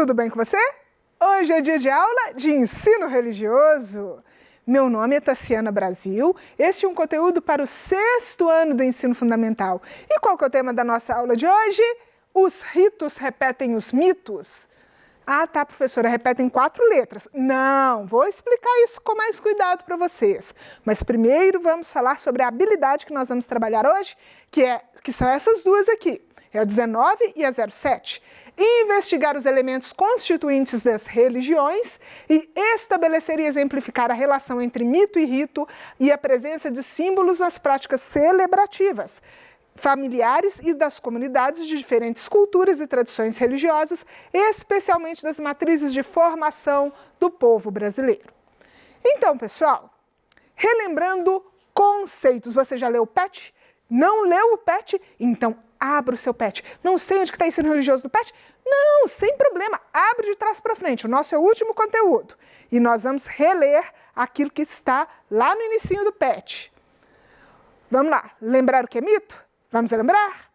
Tudo bem com você? Hoje é dia de aula de ensino religioso. Meu nome é Tassiana Brasil, este é um conteúdo para o 6º ano do ensino fundamental. E qual que é o tema da nossa aula de hoje? Os ritos repetem os mitos? Ah, tá, professora, repetem 4 letras. Não, vou explicar isso com mais cuidado para vocês. Mas primeiro vamos falar sobre a habilidade que nós vamos trabalhar hoje, que são essas duas aqui. É a 19 e a 07. Investigar os elementos constituintes das religiões e estabelecer e exemplificar a relação entre mito e rito e a presença de símbolos nas práticas celebrativas, familiares e das comunidades de diferentes culturas e tradições religiosas, especialmente das matrizes de formação do povo brasileiro. Então, pessoal, relembrando conceitos, você já leu o PET? Não leu o PET? Então, abra o seu PET. Não sei onde está o ensino religioso do PET? Não, sem problema. Abre de trás para frente. O nosso é o último conteúdo. E nós vamos reler aquilo que está lá no inicinho do PET. Vamos lá. Lembrar o que é mito? Vamos lembrar?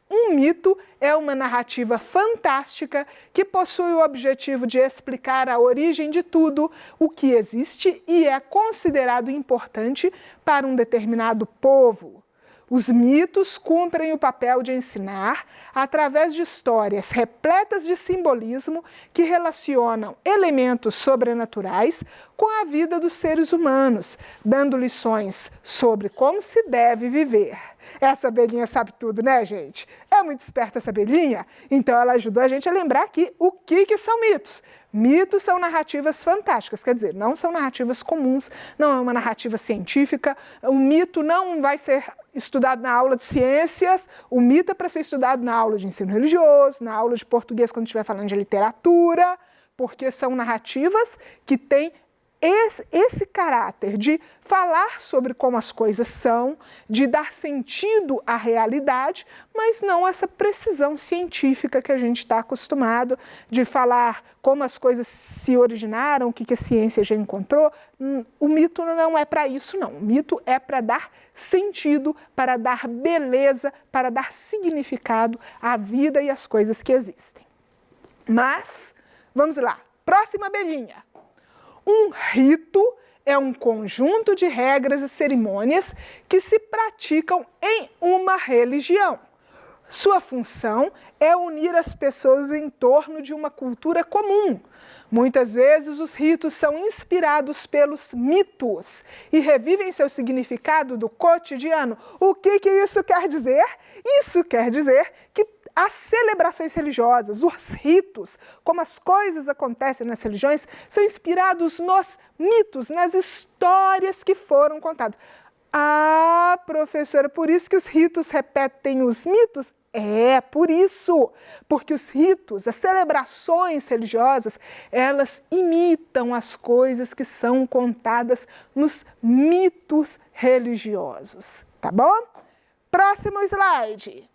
Um mito é uma narrativa fantástica que possui o objetivo de explicar a origem de tudo o que existe e é considerado importante para um determinado povo. Os mitos cumprem o papel de ensinar, através de histórias repletas de simbolismo que relacionam elementos sobrenaturais com a vida dos seres humanos, dando lições sobre como se deve viver. Essa abelhinha sabe tudo, né, gente? É muito esperta essa abelhinha, então ela ajudou a gente a lembrar aqui o que são mitos. Mitos são narrativas fantásticas, quer dizer, não são narrativas comuns, não é uma narrativa científica, o mito não vai ser estudado na aula de ciências, o mito é para ser estudado na aula de ensino religioso, na aula de português quando estiver falando de literatura, porque são narrativas que têm esse caráter de falar sobre como as coisas são, de dar sentido à realidade, mas não essa precisão científica que a gente está acostumado de falar como as coisas se originaram, o que a ciência já encontrou. O mito não é para isso, não. O mito é para dar sentido, para dar beleza, para dar significado à vida e às coisas que existem. Mas, vamos lá, próxima abelhinha. Um rito é um conjunto de regras e cerimônias que se praticam em uma religião. Sua função é unir as pessoas em torno de uma cultura comum. Muitas vezes os ritos são inspirados pelos mitos e revivem seu significado do cotidiano. O que isso quer dizer? Isso quer dizer que as celebrações religiosas, os ritos, como as coisas acontecem nas religiões, são inspirados nos mitos, nas histórias que foram contadas. Ah, professora, por isso que os ritos repetem os mitos? É, por isso, porque os ritos, as celebrações religiosas, elas imitam as coisas que são contadas nos mitos religiosos, tá bom? Próximo slide.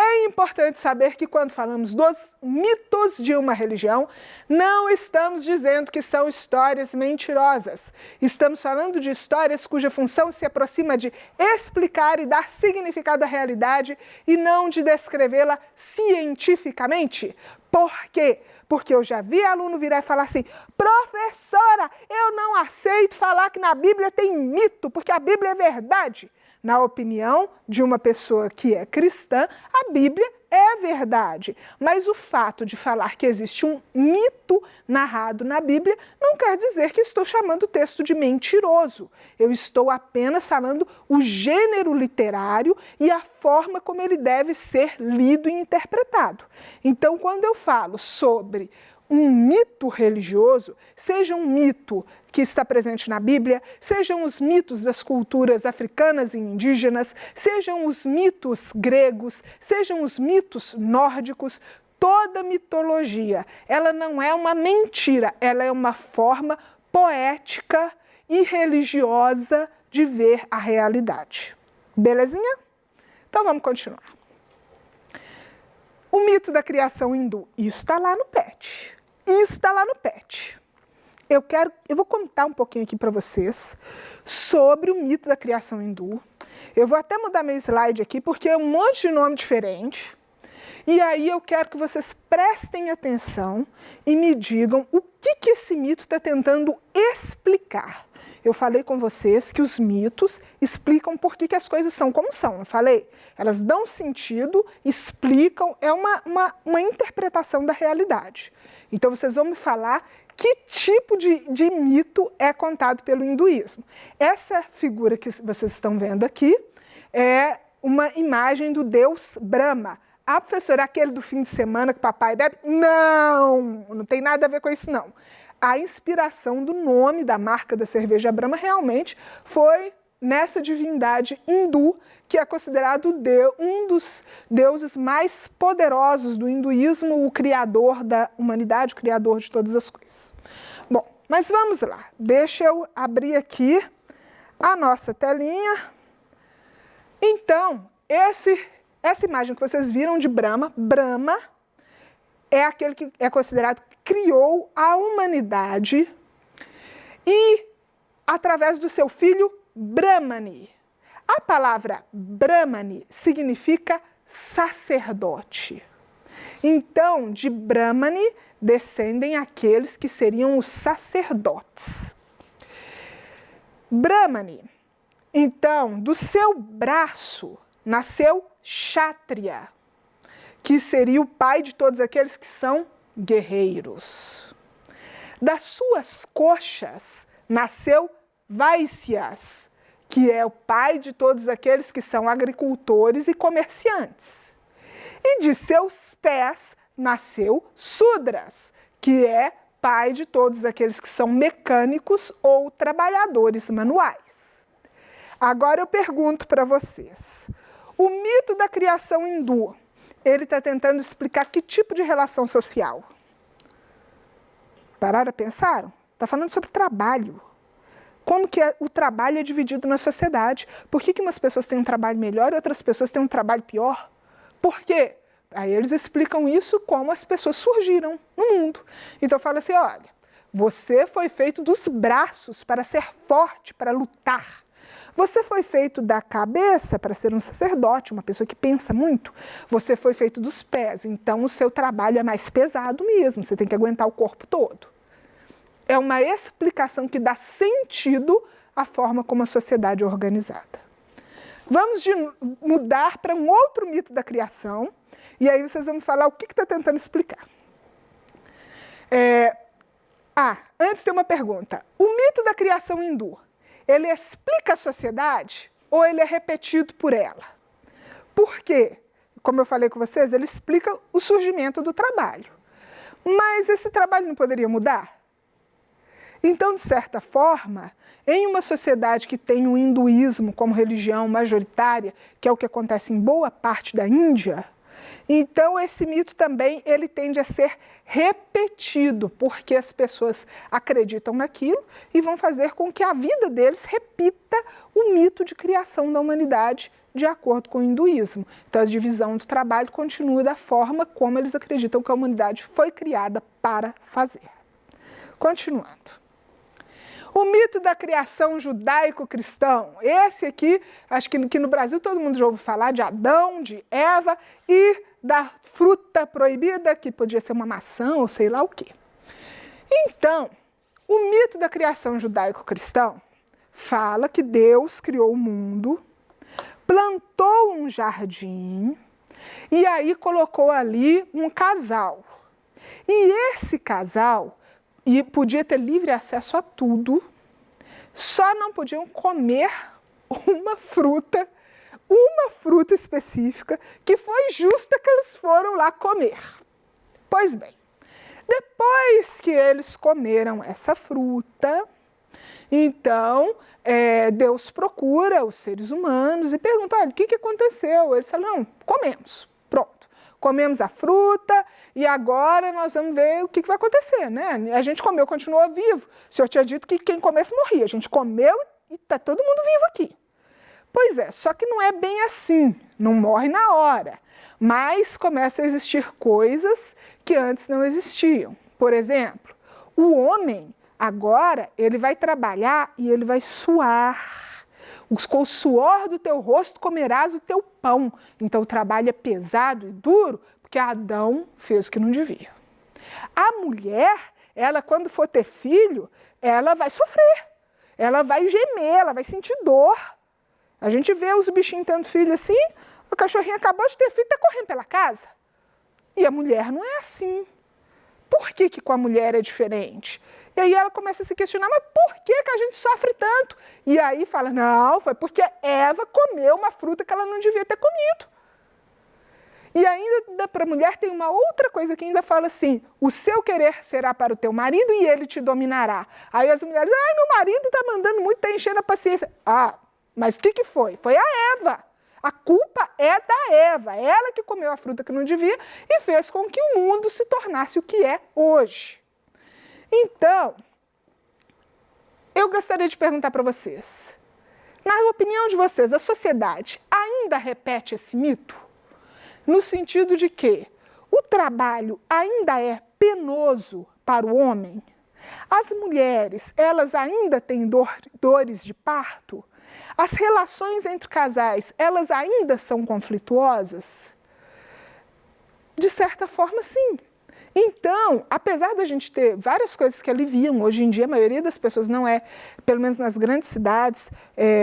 É importante saber que quando falamos dos mitos de uma religião, não estamos dizendo que são histórias mentirosas. Estamos falando de histórias cuja função se aproxima de explicar e dar significado à realidade e não de descrevê-la cientificamente. Por quê? Porque eu já vi aluno virar e falar assim: professora, eu não aceito falar que na Bíblia tem mito, porque a Bíblia é verdade. Na opinião de uma pessoa que é cristã, a Bíblia é verdade. Mas o fato de falar que existe um mito narrado na Bíblia não quer dizer que estou chamando o texto de mentiroso. Eu estou apenas falando o gênero literário e a forma como ele deve ser lido e interpretado. Então, quando eu falo sobre um mito religioso, seja um mito que está presente na Bíblia, sejam os mitos das culturas africanas e indígenas, sejam os mitos gregos, sejam os mitos nórdicos, toda mitologia, ela não é uma mentira, ela é uma forma poética e religiosa de ver a realidade. Belezinha? Então vamos continuar. O mito da criação hindu, isso está lá no PET. Isso está lá no PET. Eu vou contar um pouquinho aqui para vocês sobre o mito da criação hindu. Eu vou até mudar meu slide aqui, porque é um monte de nome diferente. E aí eu quero que vocês prestem atenção e me digam o que esse mito está tentando explicar. Eu falei com vocês que os mitos explicam por que as coisas são como são, não falei? Elas dão sentido, explicam, é uma interpretação da realidade. Então vocês vão me falar que tipo de mito é contado pelo hinduísmo. Essa figura que vocês estão vendo aqui é uma imagem do deus Brahma. Ah, professora, aquele do fim de semana que o papai bebe? Não tem nada a ver com isso, não. A inspiração do nome da marca da cerveja Brahma realmente foi nessa divindade hindu, que é considerado um dos deuses mais poderosos do hinduísmo, o criador da humanidade, o criador de todas as coisas. Bom, mas vamos lá. Deixa eu abrir aqui a nossa telinha. Então, essa imagem que vocês viram de Brahma, Brahma é aquele que é considerado que criou a humanidade e através do seu filho Brahmani. A palavra Brahmani significa sacerdote. Então, de Brahmani descendem aqueles que seriam os sacerdotes. Brahmani, então, do seu braço nasceu Kshatriya, que seria o pai de todos aqueles que são guerreiros. Das suas coxas nasceu Vaisyas, que é o pai de todos aqueles que são agricultores e comerciantes. E de seus pés nasceu Sudras, que é pai de todos aqueles que são mecânicos ou trabalhadores manuais. Agora eu pergunto para vocês, o mito da criação hindu, ele está tentando explicar que tipo de relação social? Pararam, pensaram? Está falando sobre trabalho. Como que o trabalho é dividido na sociedade? Por que umas pessoas têm um trabalho melhor e outras pessoas têm um trabalho pior? Por quê? Aí eles explicam isso como as pessoas surgiram no mundo. Então fala assim, olha, você foi feito dos braços para ser forte, para lutar. Você foi feito da cabeça para ser um sacerdote, uma pessoa que pensa muito. Você foi feito dos pés, então o seu trabalho é mais pesado mesmo, você tem que aguentar o corpo todo. É uma explicação que dá sentido à forma como a sociedade é organizada. Vamos mudar para um outro mito da criação, e aí vocês vão me falar o que está tentando explicar. Antes tem uma pergunta. O mito da criação hindu, ele explica a sociedade ou ele é repetido por ela? Por quê? Como eu falei com vocês, ele explica o surgimento do trabalho. Mas esse trabalho não poderia mudar? Então, de certa forma, em uma sociedade que tem o hinduísmo como religião majoritária, que é o que acontece em boa parte da Índia, então esse mito também ele tende a ser repetido, porque as pessoas acreditam naquilo e vão fazer com que a vida deles repita o mito de criação da humanidade de acordo com o hinduísmo. Então a divisão do trabalho continua da forma como eles acreditam que a humanidade foi criada para fazer. Continuando. O mito da criação judaico-cristão, esse aqui, acho que no Brasil todo mundo já ouviu falar de Adão, de Eva e da fruta proibida, que podia ser uma maçã ou sei lá o quê. Então, o mito da criação judaico-cristão fala que Deus criou o mundo, plantou um jardim e aí colocou ali um casal. E esse casal podia ter livre acesso a tudo, só não podiam comer uma fruta específica, que foi justa que eles foram lá comer. Pois bem, depois que eles comeram essa fruta, então Deus procura os seres humanos e pergunta, olha, o que aconteceu? Eles falam, não, comemos, pronto. Comemos a fruta e agora nós vamos ver o que vai acontecer, né? A gente comeu, continuou vivo. O senhor tinha dito que quem comesse morria. A gente comeu e está todo mundo vivo aqui. Pois é, só que não é bem assim. Não morre na hora. Mas começa a existir coisas que antes não existiam. Por exemplo, o homem agora ele vai trabalhar e ele vai suar. Com o suor do teu rosto comerás o teu pão. Então o trabalho é pesado e duro, Porque Adão fez o que não devia. A mulher, ela quando for ter filho, ela vai sofrer, ela vai gemer, ela vai sentir dor. A gente vê os bichinhos tendo filho assim, o cachorrinho acabou de ter filho, está correndo pela casa. E a mulher não é assim. Por que que com a mulher é diferente? E aí ela começa a se questionar, mas por que que a gente sofre tanto? E aí fala, não, foi porque Eva comeu uma fruta que ela não devia ter comido. E ainda para a mulher tem uma outra coisa que ainda fala assim, o seu querer será para o teu marido e ele te dominará. Aí as mulheres, ai, meu marido está mandando muito, está enchendo a paciência. Ah, mas o que foi? Foi a Eva. A culpa é da Eva, ela que comeu a fruta que não devia e fez com que o mundo se tornasse o que é hoje. Então, eu gostaria de perguntar para vocês, na opinião de vocês, a sociedade ainda repete esse mito? No sentido de que o trabalho ainda é penoso para o homem? As mulheres, elas ainda têm dores de parto? As relações entre casais, elas ainda são conflituosas? De certa forma, sim. Então, apesar da gente ter várias coisas que aliviam, hoje em dia a maioria das pessoas não é, pelo menos nas grandes cidades,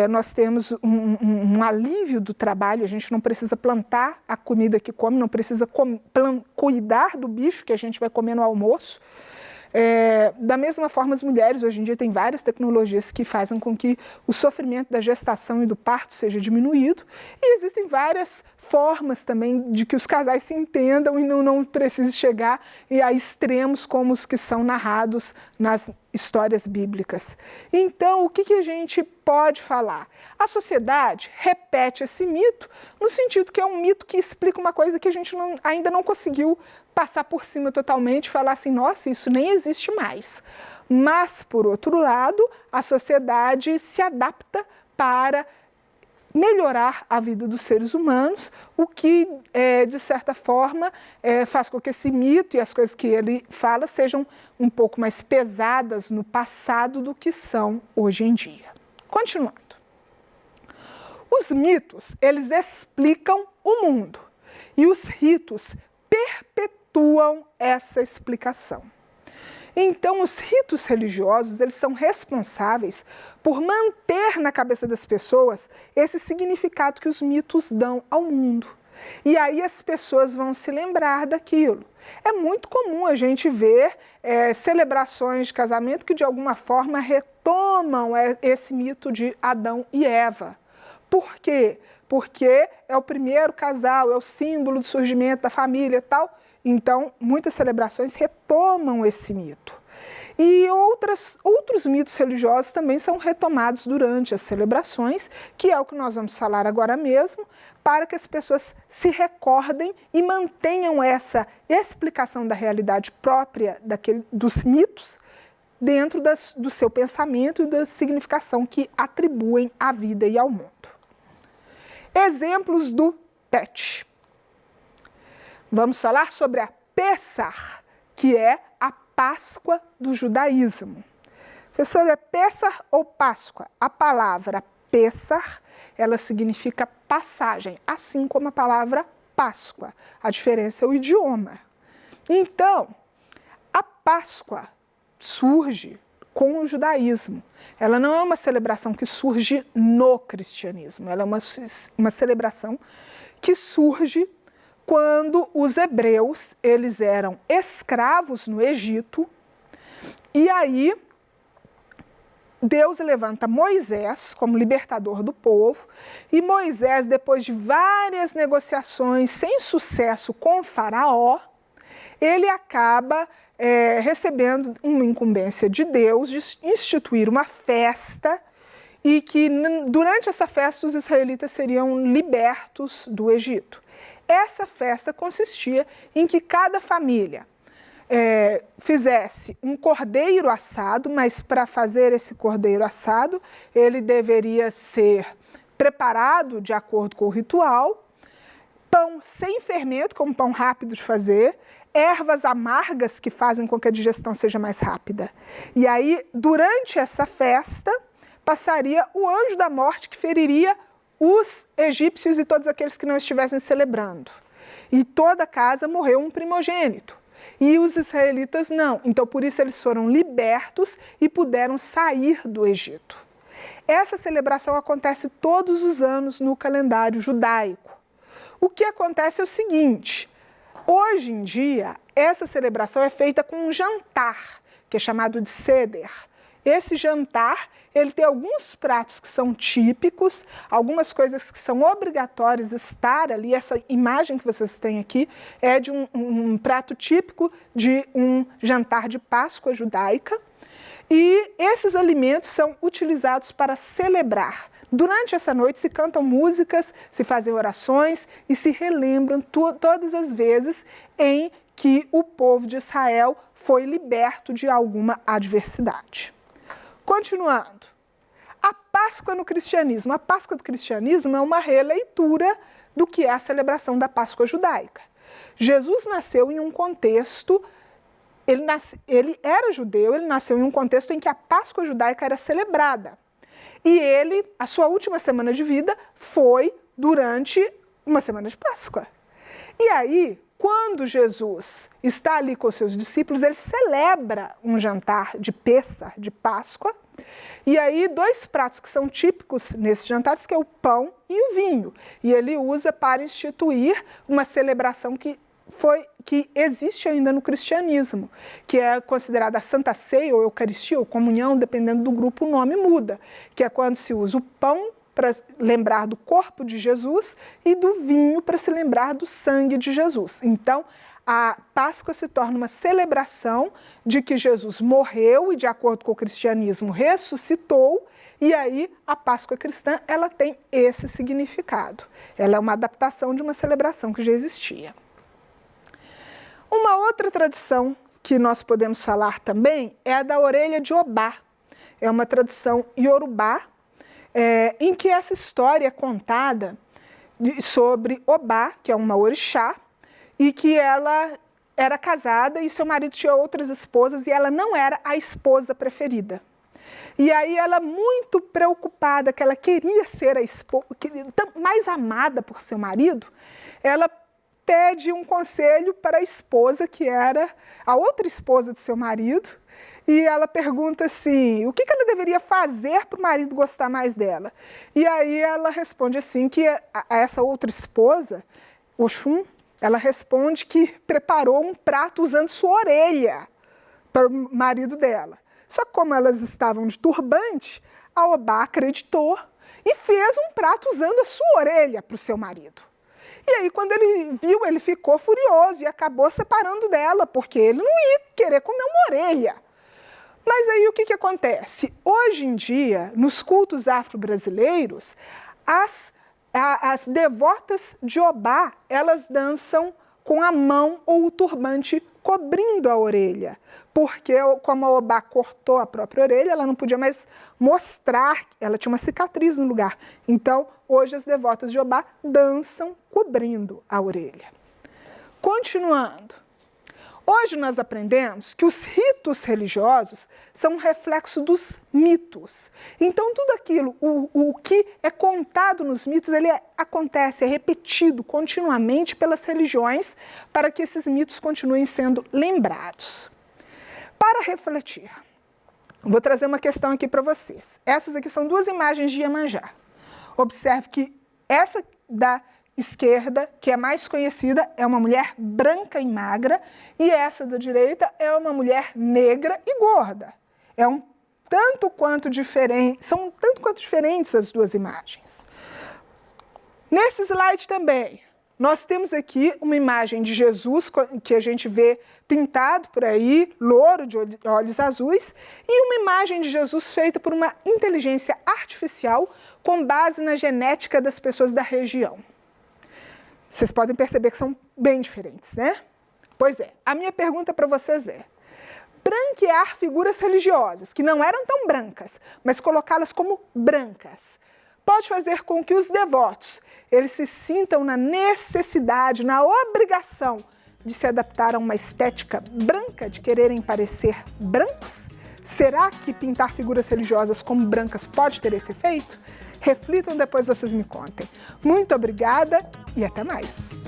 nós temos um alívio do trabalho, a gente não precisa plantar a comida que come, não precisa cuidar do bicho que a gente vai comer no almoço. Da mesma forma, as mulheres hoje em dia têm várias tecnologias que fazem com que o sofrimento da gestação e do parto seja diminuído e existem várias formas também de que os casais se entendam e não precise chegar a extremos como os que são narrados nas histórias bíblicas. Então, o que a gente pode falar? A sociedade repete esse mito no sentido que é um mito que explica uma coisa que a gente ainda não conseguiu passar por cima totalmente, falar assim, nossa, isso nem existe mais. Mas, por outro lado, a sociedade se adapta para melhorar a vida dos seres humanos, o que, de certa forma, faz com que esse mito e as coisas que ele fala sejam um pouco mais pesadas no passado do que são hoje em dia. Continuando. Os mitos, eles explicam o mundo e os ritos perpetuam essa explicação. Então, os ritos religiosos, eles são responsáveis por manter na cabeça das pessoas esse significado que os mitos dão ao mundo. E aí as pessoas vão se lembrar daquilo. É muito comum a gente ver celebrações de casamento que, de alguma forma, retomam esse mito de Adão e Eva. Por quê? Porque é o primeiro casal, é o símbolo do surgimento da família e tal. Então, muitas celebrações retomam esse mito. E outros mitos religiosos também são retomados durante as celebrações, que é o que nós vamos falar agora mesmo, para que as pessoas se recordem e mantenham essa explicação da realidade própria dos mitos dentro do seu pensamento e da significação que atribuem à vida e ao mundo. Exemplos do PET. Vamos falar sobre a Pessah, que é a Páscoa do judaísmo. Professora, é Pessah ou Páscoa? A palavra Pessah, ela significa passagem, assim como a palavra Páscoa. A diferença é o idioma. Então, a Páscoa surge com o judaísmo. Ela não é uma celebração que surge no cristianismo, ela é uma celebração que surge quando os hebreus, eles eram escravos no Egito, e aí Deus levanta Moisés como libertador do povo, e Moisés, depois de várias negociações sem sucesso com o faraó, ele acaba recebendo uma incumbência de Deus de instituir uma festa e que durante essa festa os israelitas seriam libertos do Egito. Essa festa consistia em que cada família fizesse um cordeiro assado, mas para fazer esse cordeiro assado, ele deveria ser preparado de acordo com o ritual, pão sem fermento, como pão rápido de fazer, ervas amargas que fazem com que a digestão seja mais rápida. E aí, durante essa festa, passaria o anjo da morte que feriria os egípcios e todos aqueles que não estivessem celebrando. e toda casa morreu um primogênito. E os israelitas não. Então, por isso, eles foram libertos e puderam sair do Egito. Essa celebração acontece todos os anos no calendário judaico. O que acontece é o seguinte: hoje em dia, essa celebração é feita com um jantar, que é chamado de Seder. Esse jantar, ele tem alguns pratos que são típicos, algumas coisas que são obrigatórias estar ali. Essa imagem que vocês têm aqui é de um prato típico de um jantar de Páscoa judaica. E esses alimentos são utilizados para celebrar. Durante essa noite se cantam músicas, se fazem orações e se relembram todas as vezes em que o povo de Israel foi liberto de alguma adversidade. Continuando, a Páscoa no cristianismo. A Páscoa do cristianismo é uma releitura do que é a celebração da Páscoa judaica. Jesus nasceu em um contexto, ele era judeu, ele nasceu em um contexto em que a Páscoa judaica era celebrada. E a sua última semana de vida foi durante uma semana de Páscoa. E aí, quando Jesus está ali com os seus discípulos, ele celebra um jantar de Pêssar, de Páscoa, e aí 2 pratos que são típicos nesses jantares, que é o pão e o vinho. E ele usa para instituir uma celebração que existe ainda no cristianismo, que é considerada a Santa Ceia ou Eucaristia ou comunhão, dependendo do grupo, o nome muda, que é quando se usa o pão para lembrar do corpo de Jesus e do vinho para se lembrar do sangue de Jesus. Então, a Páscoa se torna uma celebração de que Jesus morreu e, de acordo com o cristianismo, ressuscitou, e aí a Páscoa cristã ela tem esse significado. Ela é uma adaptação de uma celebração que já existia. Uma outra tradição que nós podemos falar também é a da orelha de Obá. É uma tradição iorubá, em que essa história é contada sobre Obá, que é uma orixá, e que ela era casada e seu marido tinha outras esposas e ela não era a esposa preferida. E aí ela, muito preocupada, que ela queria ser a esposa mais amada por seu marido, ela pede um conselho para a esposa, que era a outra esposa de seu marido, e ela pergunta assim, o que ela deveria fazer para o marido gostar mais dela? E aí ela responde assim, que essa outra esposa, Oxum, ela responde que preparou um prato usando sua orelha para o marido dela. Só que como elas estavam de turbante, a Obá acreditou e fez um prato usando a sua orelha para o seu marido. E aí, quando ele viu, ele ficou furioso e acabou separando dela, porque ele não ia querer comer uma orelha. Mas aí o que acontece? Hoje em dia, nos cultos afro-brasileiros, as devotas de Obá, elas dançam com a mão ou o turbante cobrindo a orelha, porque como a Obá cortou a própria orelha, ela não podia mais mostrar, ela tinha uma cicatriz no lugar. Então, hoje as devotas de Obá dançam cobrindo a orelha. Continuando, hoje nós aprendemos que os ritos religiosos são um reflexo dos mitos. Então, tudo aquilo, o que é contado nos mitos, ele acontece, é repetido continuamente pelas religiões para que esses mitos continuem sendo lembrados. Para refletir, vou trazer uma questão aqui para vocês. Essas aqui são 2 imagens de Iemanjá. Observe que essa da esquerda, que é mais conhecida, é uma mulher branca e magra, e essa da direita é uma mulher negra e gorda. São tanto quanto diferentes as 2 imagens. Nesse slide também, nós temos aqui uma imagem de Jesus, que a gente vê pintado por aí, louro, de olhos azuis, e uma imagem de Jesus feita por uma inteligência artificial com base na genética das pessoas da região. Vocês podem perceber que são bem diferentes, né? Pois é, a minha pergunta para vocês é: branquear figuras religiosas que não eram tão brancas, mas colocá-las como brancas, pode fazer com que os devotos eles se sintam na necessidade, na obrigação de se adaptar a uma estética branca, de quererem parecer brancos? Será que pintar figuras religiosas como brancas pode ter esse efeito? Reflitam depois, vocês me contem. Muito obrigada e até mais!